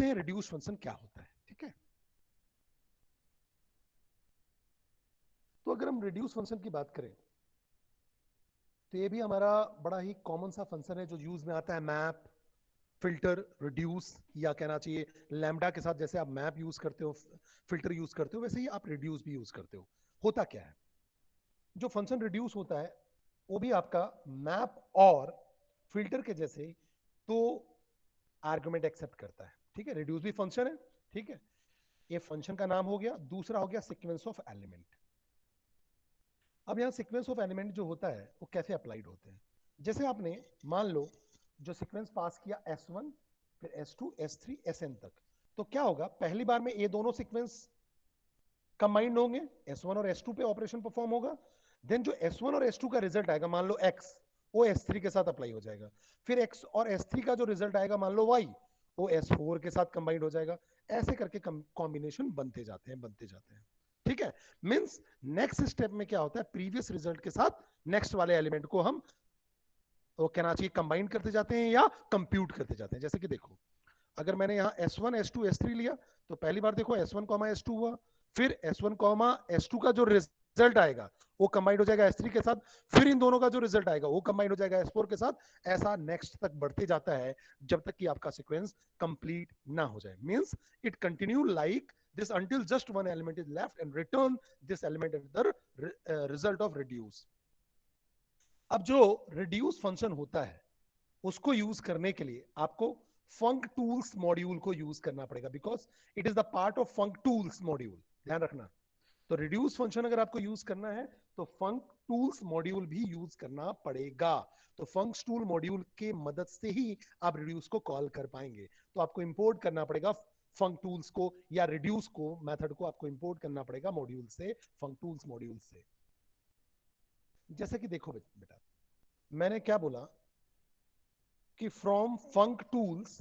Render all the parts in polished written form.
देखते हैं reduce function क्या होता है, ठीक है। तो अगर हम रिड्यूस फंक्शन की बात करें तो ये भी हमारा बड़ा ही कॉमन सा फंक्शन है जो यूज में आता है। मैप, फिल्टर, रिड्यूस, या कहना चाहिए लैम्डा के साथ जैसे आप मैप यूज करते हो, फिल्टर यूज करते हो, वैसे ही आप रिड्यूस भी यूज करते हो। होता क्या है, जो फंक्शन रिड्यूस होता है वो भी आपका मैप और फिल्टर के जैसे तो आर्गुमेंट एक्सेप्ट करता है, ठीक है। रिड्यूस भी फंक्शन है, ठीक है। ये फंक्शन का नाम हो गया। दूसरा हो गया सीक्वेंस ऑफ एलिमेंट। अब यहां सीक्वेंस ऑफ एलिमेंट जो होता है वो कैसे अप्लाइड होते हैं, जैसे आपने मान लो जो सीक्वेंस पास किया S1 फिर S2 S3 Sn तक, तो क्या होगा, पहली बार में ये दोनों सीक्वेंस कंबाइंड होंगे, S1 और S2 पे ऑपरेशन परफॉर्म होगा। देन जो S1 और S2 का रिजल्ट आएगा, मान लो X, वो S3 के साथ अप्लाई हो जाएगा। फिर X और S3 का जो रिजल्ट आएगा मान लो Y, वो S4 के साथ कंबाइंड हो जाएगा। ऐसे करके कॉम्बिनेशन बनते जाते हैं, बनते जाते हैं, ठीक है। मींस नेक्स्ट स्टेप में क्या होता है, प्रीवियस रिजल्ट के साथ नेक्स्ट वाले एलिमेंट को हम वो कहना चाहिए कंबाइन करते जाते हैं या कंप्यूट करते जाते हैं। जैसे कि देखो, अगर मैंने यहाँ S1 S2 S3 लिया तो पहली बार देखो S1 S2 हुआ, फिर S1 S2 का जो रिजल्ट आएगा वो कंबाइंड हो जाएगा S3 के साथ, फिर इन दोनों का जो रिजल्ट आएगा वो कंबाइंड हो जाएगा S4 के साथ। ऐसा नेक्स्ट तक बढ़ते जाता है जब तक कि आपका सीक्वेंस कंप्लीट ना हो जाए। Means it continue like this until just one element is left and return this element as the result of reduce. अब जो reduce फंक्शन होता है उसको यूज करने के लिए आपको फंक टूल्स मॉड्यूल को यूज करना पड़ेगा, because it is the part of funk tools module, ध्यान रखना। तो रिड्यूस फंक्शन अगर आपको यूज करना है तो फंक टूल्स मॉड्यूल भी यूज करना पड़ेगा। तो फंक टूल मॉड्यूल के मदद से ही आप रिड्यूस को कॉल कर पाएंगे। तो आपको इंपोर्ट करना पड़ेगा फंक टूल्स को, या रिड्यूस को मेथड को आपको इंपोर्ट करना पड़ेगा मॉड्यूल से, फंक टूल्स मॉड्यूल से। जैसे कि देखो बेटा, मैंने क्या बोला कि from funk tools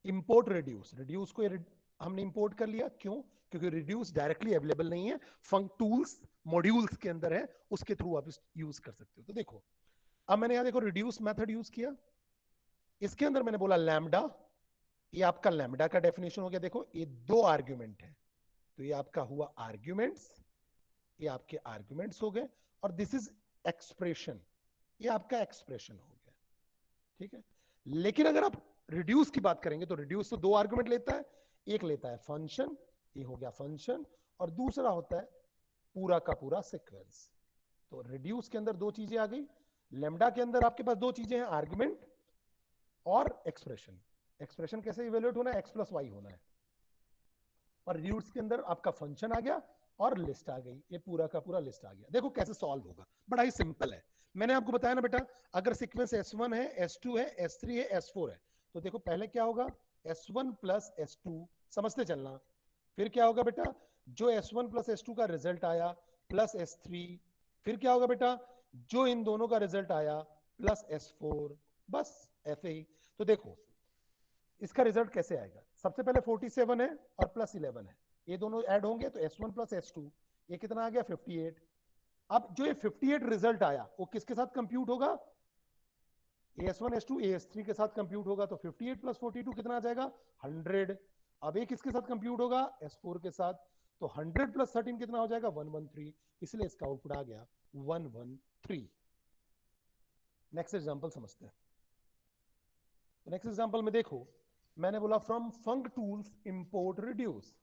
import reduce. Reduce को हमने इंपोर्ट कर लिया, क्यों? क्योंकि रिड्यूस डायरेक्टली अवेलेबल नहीं है, फंक टूल्स मॉड्यूल्स के अंदर है, उसके थ्रू आप यूज कर सकते हो। तो देखो, अब मैंने यहां देखो रिड्यूस मेथड यूज किया, इसके अंदर मैंने बोला लैम्डा, ये आपका लैम्डा का डेफिनेशन हो गया। देखो ये दो आर्ग्यूमेंट है, तो ये आपका हुआ आर्ग्यूमेंट्स, ये आपके आर्ग्यूमेंट्स हो गए, और दिस इज एक्सप्रेशन, ये आपका एक्सप्रेशन हो गया, ठीक है। लेकिन अगर आप रिड्यूस की बात करेंगे तो रिड्यूस तो दो आर्गुमेंट लेता है, एक लेता है फंक्शन, ये हो गया फंक्शन, और दूसरा होता है पूरा का पूरा सीक्वेंस। तो रिड्यूस के अंदर दो चीजें आ गई, लेमडा के अंदर आपके पास दो चीजें हैं, आर्गुमेंट और एक्सप्रेशन। एक्सप्रेशन कैसे इवेल्युएट होना है, x प्लस वाई होना है, और रिड्यूस के अंदर आपका फंक्शन आ गया और लिस्ट आ गई, ये पूरा का पूरा लिस्ट आ गया। देखो कैसे सॉल्व होगा, बड़ा ही सिंपल है। मैंने आपको बताया ना बेटा, अगर सीक्वेंस S1 है, S2 है, S3 है, S4 है, तो देखो पहले क्या होगा, S1 प्लस S2, समझते चलना। फिर क्या होगा बेटा, जो S1 प्लस S2 का रिजल्ट आया प्लस S3, फिर क्या होगा बेटा, जो इन दोनों का रिजल्ट आया प्लस S4, बस ऐसे ही। तो देखो इसका रिजल्ट कैसे आएगा, सबसे पहले 47 है और प्लस 11 है, ये दोनों ऐड होंगे तो S1 प्लस S2, ये कितना आ गया 58। अब जो ये 58 रिजल्ट आया वो किसके साथ कंप्यूट होगा, AS1 S2 AS3 के साथ कंप्यूट होगा, तो 58 प्लस 42 कितना आ जाएगा 100। अब ये किसके साथ कंप्यूट होगा, S4 के साथ, तो 100 प्लस 13 कितना हो जाएगा 113, इसलिए इसका आउटपुट आ गया 113। नेक्स्ट एग्जांपल समझते हैं। नेक्स्ट एग्जांपल में देखो, मैंने बोला from funk tools import reduce.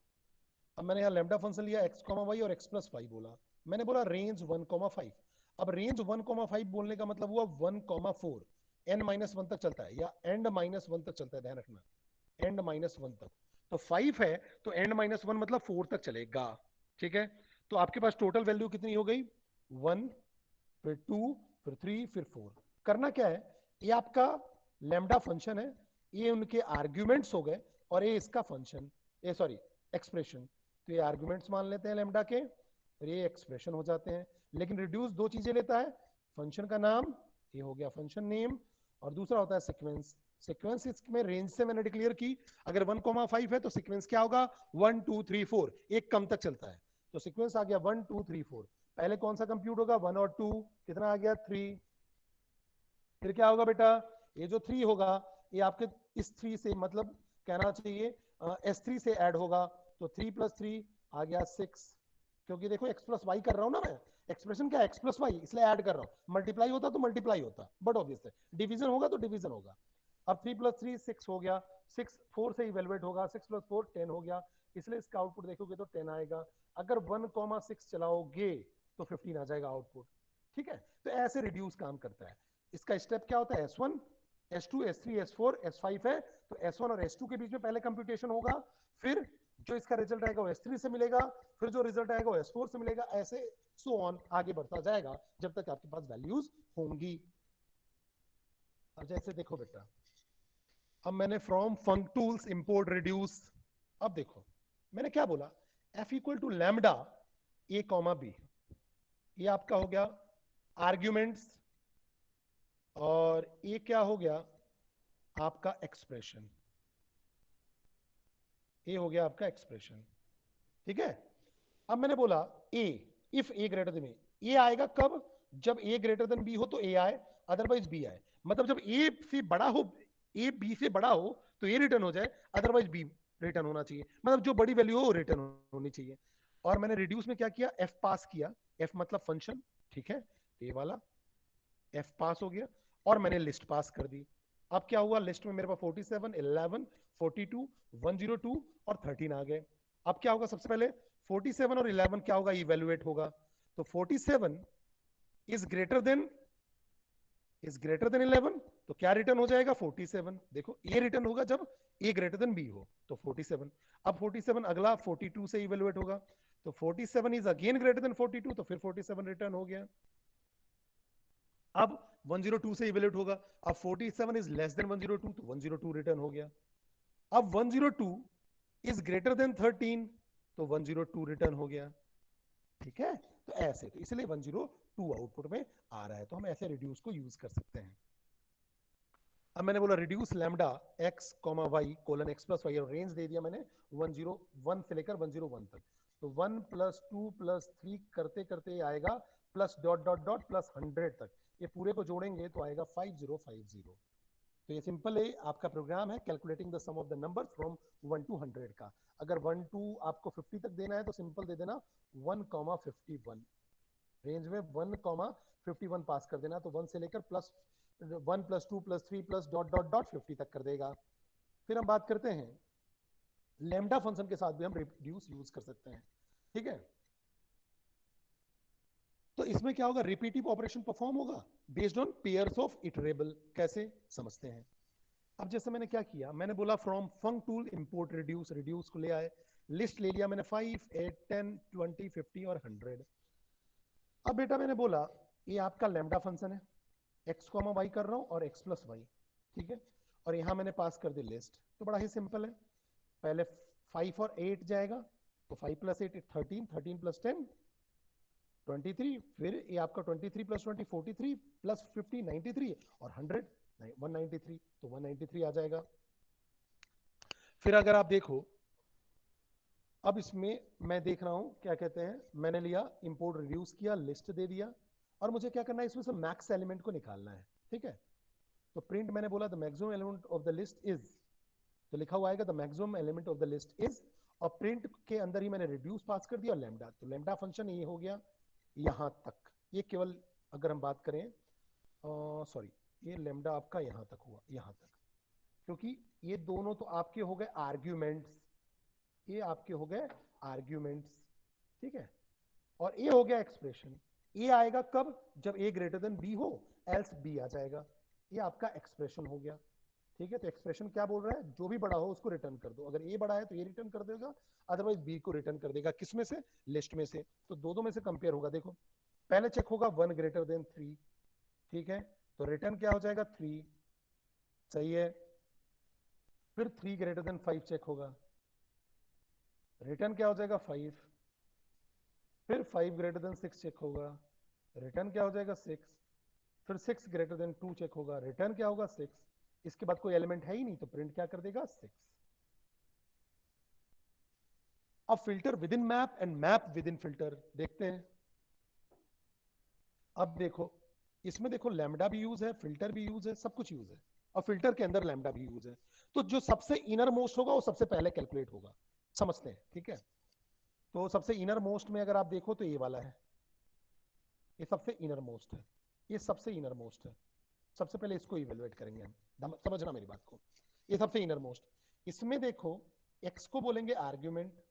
अब मैंने यहाँ लैम्डा फंक्शन लिया x, y और x प्लस वाई बोला, मैंने बोला रेंज 1,5। अब रेंज 1,5 बोलने का मतलब हुआ 1,4, n-1 तक चलता है, या एंड -1 तक चलता है, ध्यान रखना, एंड -1 तक। तो 5 है तो एंड -1 मतलब 4 तक चलेगा, ठीक है। तो आपके पास टोटल वैल्यू कितनी हो गई, 1, फिर 2, फिर 3, फिर 4। करना क्या है, ये आपका लैम्डा फंक्शन है, ये उनके आर्ग्यूमेंट्स हो गए, और ये इसका फंक्शन, ये सॉरी एक्सप्रेशन। तो ये आर्ग्यूमेंट्स मान लेते हैं लैम्डा के, और ये एक्सप्रेशन हो जाते हैं। लेकिन रिड्यूस दो चीजें लेता है, फंक्शन का नाम, ये हो गया फंक्शन नेम, और दूसरा होता है सीक्वेंस। सीक्वेंस इसमें रेंज से मैंने डिक्लेयर की, अगर 1,5 है तो सीक्वेंस क्या होगा 1 2 3 4, एक कम तक चलता है, तो सीक्वेंस आ गया 1 2 3 4। पहले कौन सा कंप्यूट होगा 1 और 2, कितना आ गया 3। फिर क्या होगा बेटा, ये जो 3 होगा ये आपके इस 3 से मतलब कहना चाहिए S3 से ऐड होगा तो 3 + 3 आ गया 6, क्योंकि देखो x + y कर रहा हूं ना मैं, एक्सप्रेशन क्या है x + y, इसलिए ऐड कर रहा हूं, मल्टीप्लाई होता तो मल्टीप्लाई होता, बट ऑब्वियस है डिवीजन होगा तो डिवीजन होगा। अब 3 + 3 6 हो गया, 6 4 से इवेलुएट होगा, 6 + 4 10 हो गया, इसलिए इसका आउटपुट देखोगे तो 10 आएगा। अगर 1,6 चलाओगे तो 15 आ जाएगा आउटपुट। ठीक है, तो ऐसे रिड्यूस काम करता है। इसका स्टेप क्या होता है, S1 S2 S3 S4 S5 है, तो S1 और S2 के बीच में पहले कंप्यूटेशन होगा, फिर जो इसका रिजल्ट आएगा वो S3 से मिलेगा, फिर जो रिजल्ट आएगा वो S4 से मिलेगा, ऐसे सो ऑन आगे बढ़ता जाएगा जब तक आपके पास वैल्यूज होंगी। अब जैसे देखो बेटा, अब मैंने from funk tools import reduce, अब देखो मैंने क्या बोला, F = लैम्डा A, B, ये आपका हो गया आर्ग्यूमेंट्स, और ये क्या हो गया आपका एक्सप्रेशन, ये हो गया आपका एक्सप्रेशन। ठीक है, अब मैंने बोला ए, इफ ए ग्रेटर देन ए, ए आएगा कब, जब ए ग्रेटर देन बी हो तो ए आए, अदरवाइज बी आए, मतलब जब ए से बड़ा हो, ए बी से बड़ा हो तो ए रिटर्न हो जाए, अदरवाइज बी रिटर्न होना चाहिए, मतलब जो बड़ी वैल्यू हो रिटर्न होनी चाहिए। और मैंने रिड्यूस में क्या किया, एफ पास किया, एफ मतलब फंक्शन, ठीक है, ए वाला एफ पास हो गया, और मैंने लिस्ट पास कर दी। अब क्या हुआ, लिस्ट में मेरे पास 47 11 42 102 और 13 आ गए। अब क्या होगा, सबसे पहले 47 और 11 क्या होगा, इवेल्युएट होगा, तो 47 इज ग्रेटर देन 11, तो क्या रिटर्न हो जाएगा 47, देखो ए रिटर्न होगा जब ए ग्रेटर देन बी हो तो 47। अब 47 अगला 42 से इवेल्युएट होगा, तो 47 इज अगेन ग्रेटर देन 42, तो फिर 47 रिटर्न हो गया। अब 102 से इवेल्युएट होगा, अब 47 इज लेस देन 102, तो 102 रिटर्न हो गया। अब 102 इज ग्रेटर देन 13, तो 102 रिटर्न हो गया। ठीक है, तो ऐसे, तो इसलिए 102 आउटपुट में आ रहा है, तो हम ऐसे रिड्यूस को यूज कर सकते हैं। अब मैंने बोला reduce lambda x, y colon x + y, और रेंज दे दिया मैंने 101 से लेकर 101 तक, तो 1 + 2 + 3 करते करते आएगा plus dot dot dot plus 100 तक, ये पूरे को जोड़ेंगे तो आएगा 5050। तो ये सिंपल है आपका प्रोग्राम है, calculating the sum of the number from 1 to 100 का। अगर 1 to आपको 50 तक देना है तो सिंपल दे देना 1,51, रेंज में 1,51 पास कर देना, तो 1 से लेकर plus 1 + 2 + 3 plus dot dot dot 50 तक कर देगा। फिर हम बात करते हैं लैम्डा फंक्शन के साथ भी हम रिड्यूस यूज कर सकते हैं। ठीक है, तो इसमें क्या होगा, रिपीटिव ऑपरेशन परफॉर्म होगा based on pairs of iterable, कैसे समझते हैं। अब जैसे मैंने क्या किया, मैंने बोला from funk tool import reduce, reduce को ले आए, लिस्ट ले लिया मैंने 5 8 10 20 50 और 100। अब बेटा मैंने बोला ये आपका लैम्डा फंक्शन है, x, y कर रहा हूं और x + y, ठीक है, और यहां मैंने पास कर दी लिस्ट, तो बड़ा ही सिंपल है, पहले 5 और 8 जाएगा, तो 5 + 8 13, 13 + 10 23, फिर ये आपका 23 + 20 43 + 50 93 और 100 193, तो 193 आ जाएगा। फिर अगर आप देखो, अब इसमें मैं देख रहा हूं क्या कहते हैं, मैंने लिया इंपोर्ट रिड्यूस किया, लिस्ट दे दिया, और मुझे क्या करना है, इसमें से मैक्स एलिमेंट को निकालना है। ठीक है, तो प्रिंट मैंने बोला the maximum element of the list is, तो लिखा हुआ आएगा the maximum element of the list is, और प्रिंट के अंदर ही मैंने रिड्यूस पास कर दिया और लैम्डा, तो लैम्डा फंक्शन ये हो गया यहां तक। ये केवल अगर हम बात करें, सॉरी, ये लैम्डा आपका यहां तक हुआ, यहां तक, क्योंकि ये दोनों तो आपके हो गए आर्ग्यूमेंट्स, ये आपके हो गए आर्ग्यूमेंट्स। ठीक है, और ए हो गया एक्सप्रेशन, ए आएगा कब, जब ए ग्रेटर देन बी हो, एल्स बी आ जाएगा, ये आपका एक्सप्रेशन हो गया। ठीक है, तो एक्सप्रेशन क्या बोल रहा है, जो भी बड़ा हो उसको रिटर्न कर दो, अगर ए बड़ा है तो ए रिटर्न कर देगा, अदरवाइज बी को रिटर्न कर देगा, किसमें से, लिस्ट में से, तो दो में से कंपेयर होगा। देखो पहले चेक होगा 1 ग्रेटर देन 3, ठीक है, तो रिटर्न क्या हो जाएगा 3, सही है, फिर 3 ग्रेटर देन 5 चेक होगा, रिटर्न क्या हो जाएगा 5, फिर 5 ग्रेटर देन 6 चेक होगा, रिटर्न क्या हो जाएगा 6, फिर 6 ग्रेटर देन 2 चेक होगा, रिटर्न क्या होगा 6, इसके बाद कोई एलिमेंट है ही नहीं तो प्रिंट क्या कर देगा 6। अब filter with in map and map with in filter देखते हैं। अब देखो इसमें देखो लैम्डा भी यूज है, फिल्टर भी यूज है, सब कुछ यूज है, और फिल्टर के अंदर लैम्डा भी यूज है। तो जो सबसे इनर मोस्ट होगा वो सबसे पहले कैलकुलेट होगा, समझते हैं, ठीक है। तो सबसे इनर मोस्ट में अगर आप देखो तो ये वाला है, ये सबसे इनर मोस्ट है, ये सबसे इनर मोस्ट है। सबसे पहले इसको इवेलुएट करेंगे हम, समझना मेरी बात को। ये सबसे इनर मोस्ट, इसमें देखो x को बोलेंगे आर्ग्यूमेंट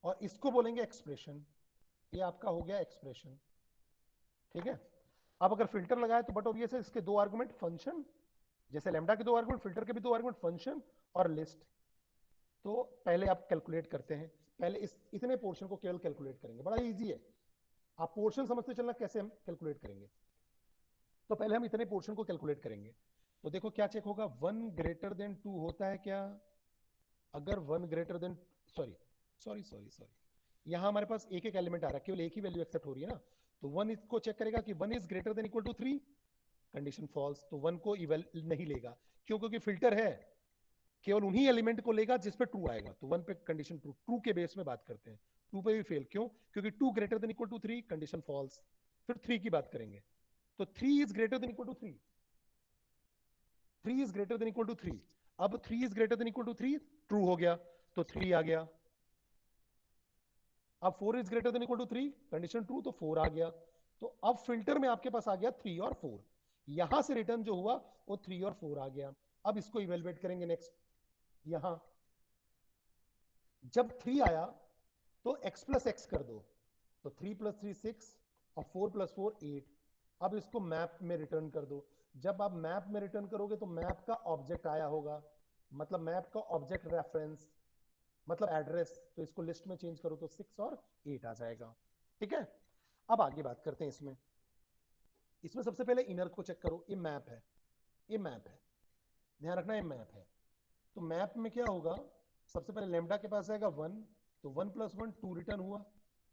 और इसको बोलेंगे एक्सप्रेशन। ये आपका हो गया एक्सप्रेशन, ठीक है। अब अगर फिल्टर लगाए तो बट ऑब्वियस है इसके दो आर्गुमेंट फंक्शन, जैसे लैम्डा के दो आर्गुमेंट, फिल्टर के भी दो आर्गुमेंट फंक्शन और लिस्ट। तो पहले आप कैलकुलेट करते हैं, पहले इतने पोर्शन को केवल कैलकुलेट करेंगे, बड़ा इजी है। आप पोर्शन समझते चलना कैसे हम कैलकुलेट करेंगे। तो पहले हम इतने पोर्शन को कैलकुलेट करेंगे। तो देखो क्या चेक होगा, 1 ग्रेटर देन 2 होता है क्या? अगर 1 greater than, sorry sorry sorry sorry, यहां हमारे पास एक एक एलिमेंट आ रहा है, केवल एक ही वैल्यू एक्सेप्ट हो रही है ना। तो 1 इसको चेक करेगा कि 1 is greater than equal to 3, condition false, तो 1 को इवल नहीं लेगा। क्यों? क्योंकि फिल्टर है, केवल उन्हीं एलिमेंट को लेगा जिस पे ट्रू आएगा। तो 1 पे कंडीशन ट्रू, ट्रू के बेस में बात करते हैं, 2 पे भी फेल। क्यों? क्योंकि 2 greater than equal to 3, condition false. फिर 3 की बात करेंगे, तो 3 is greater than equal to 3, 3 is greater than equal to 3। अब 3 is greater than equal to 3 true हो गया, तो 3 आ गया। अब 4 is greater than equal to 3, condition true, तो 4 आ गया। तो अब फिल्टर में आपके पास आ गया 3 और 4, यहां से रिटर्न जो हुआ वो 3 और 4 आ गया। अब इसको इवेलुएट करेंगे नेक्स्ट, यहां जब 3 आया तो x प्लस एक्स कर दो, तो 3 प्लस 3 6 और 4 प्लस 4 8। अब इसको मैप में रिटर्न कर दो। जब आप मैप में रिटर्न करोगे तो मैप का ऑब्जेक्ट आया होगा, मतलब मैप का ऑब्जेक्ट रेफरेंस मतलब एड्रेस, तो इसको लिस्ट में चेंज करो तो 6 और 8 आ जाएगा, ठीक है। अब आगे बात करते हैं इसमें। इसमें सबसे पहले इनर को चेक करो, ये मैप है, ये मैप है, ध्यान रखना ये मैप है। तो मैप में क्या होगा, सबसे पहले लेमडा के पास आएगा 1, तो 1 प्लस 1 2 रिटर्न हुआ।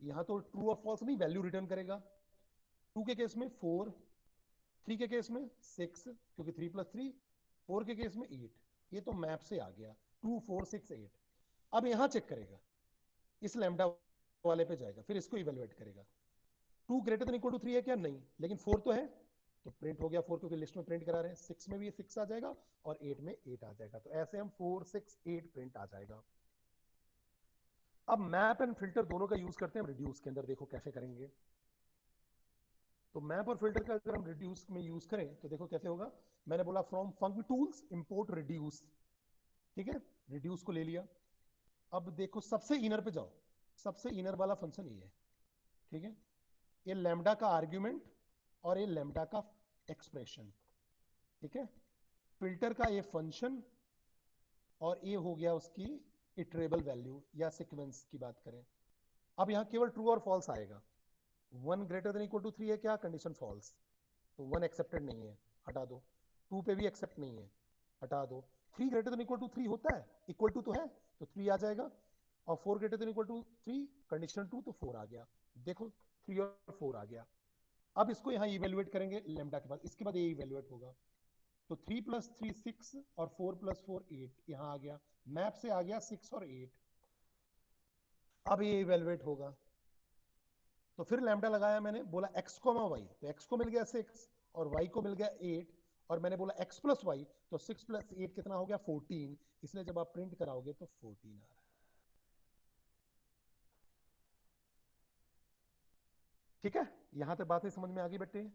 यहां तो ट्रू और फॉल्स नहीं, वैल्यू रिटर्न करेगा। 2 के केस में 4, 3 के केस में 6 क्योंकि 3 प्लस 3, 4 के केस में 8। ये तो मैप से आ गया 2 4 6 8। अब यहां चेक करेगा, इस लैम्डा वाले पे जाएगा, फिर इसको इवेलुएट करेगा। 2 ग्रेटर देन इक्वल टू 3 है क्या? नहीं, लेकिन 4 तो है, तो प्रिंट हो गया 4 क्योंकि लिस्ट में प्रिंट करा रहे हैं। 6 में भी 6 आ जाएगा और 8 में 8 आ जाएगा। तो ऐसे हम 4 6 8 प्रिंट आ जाएगा। अब मैप एंड फिल्टर दोनों का यूज करते हैं हम रिड्यूस के अंदर, देखो कैसे करेंगे। तो मैप और फिल्टर का अगर हम रिड्यूस में यूज करें तो देखो कैसे होगा। मैंने बोला from function tools import reduce, ठीक है, रिड्यूस को ले लिया। अब देखो सबसे इनर पे जाओ, सबसे इनर वाला फंक्शन ये है, ठीक है। ये लैम्डा का आर्ग्यूमेंट और ये लैम्डा का एक्सप्रेशन, ठीक है। फिल्टर का ये फंक्शन और ये हो गया उसकी इटरेबल वैल्यू या सीक्वेंस की बात करें। अब यहां केवल ट्रू और फॉल्स आएगा। 1 ग्रेटर देन इक्वल टू 3 है क्या? कंडीशन फॉल्स, तो 1 एक्सेप्टेड नहीं है, हटा दो। 2 पे भी एक्सेप्ट नहीं है, हटा दो। 3 ग्रेटर देन इक्वल टू 3 होता है, इक्वल टू तो है, तो 3 आ जाएगा। और 4 greater than equal to 3, condition 2, तो 4 आ गया। देखो 3 और 4 आ गया। अब इसको यहाँ इवेलुएट करेंगे लेमडा के बाद, इसके बाद ये इवेलुएट होगा। तो 3 प्लस 3 6 और 4 प्लस 4 8, यहाँ आ गया। मैप से आ गया 6 और 8। अब ये इवेलुएट होगा, तो फिर लैम्डा लगाया मैंने, बोला x को वाई, तो x को मिल गया 6 और y को मिल गया 8। और मैंने बोला x प्लस वाई, तो 6 प्लस 8 कितना हो गया? 14। इसलिए जब आप प्रिंट कराओगे तो 14 आ रहा है, ठीक है। यहां तक बातें समझ में आ गई बेटे?